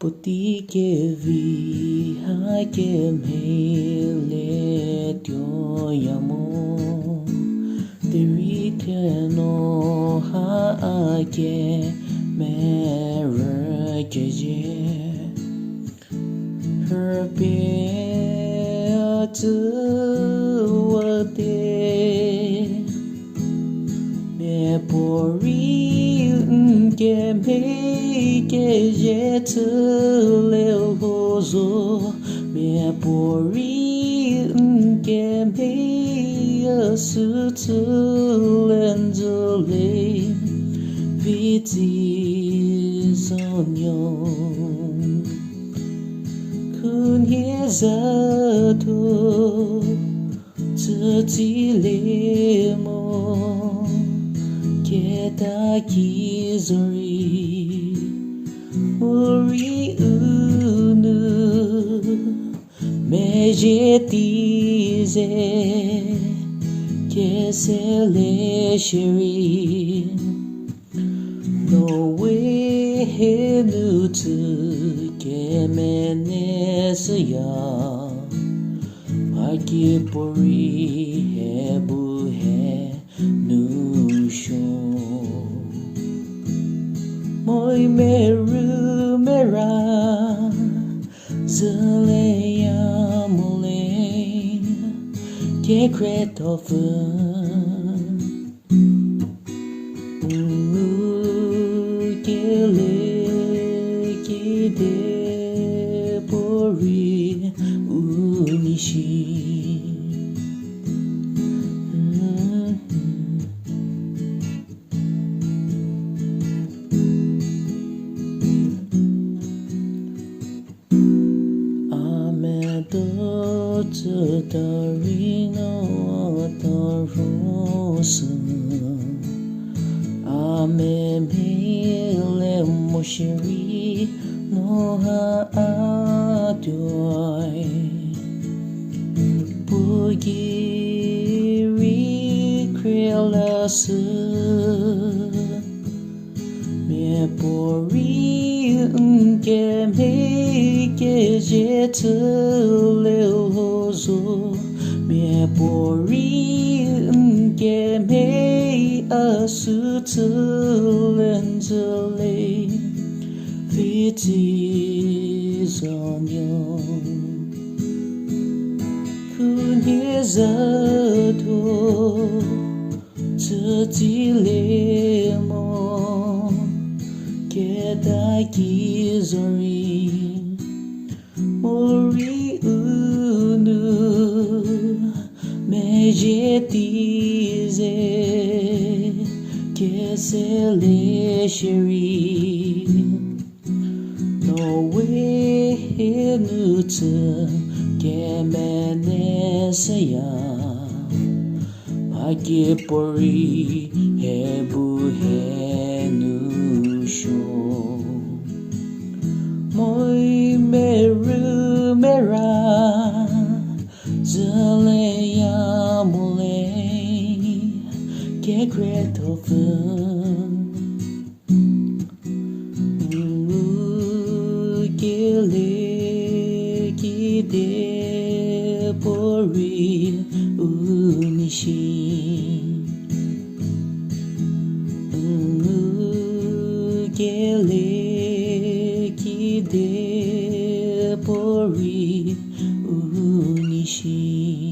Puti ke vi ha ke me le tyo yamo Tiri ke no ha ke me re ke je Her be to what de me pori ke me ke je to le hozo me pori ke me su to lenzole viti sonyo kun ye zato tati le mo Keta kizori Uri unu Mejetize Kesele shiri No way nutu Kemenesya Akipori hebu he nusho Moi meru mera Zeleya mole Ke kretofen Kele kide pori unishi The Reno the Rose Ame mele moshiri no ha adoy Bugiri krelasu Me pori unke me ke jetu le hozo Me pori unke me asutu lenzole Viti zonyo Kunye zato Tati le mo Keta kizori Mori unu Mejetize Kesele shiri No way nutu Kemenesya Akipori hebu he nusho Moi meru mera Zeleya mole Ke kretofen Kele kide pori unishi Kele kide pori unishi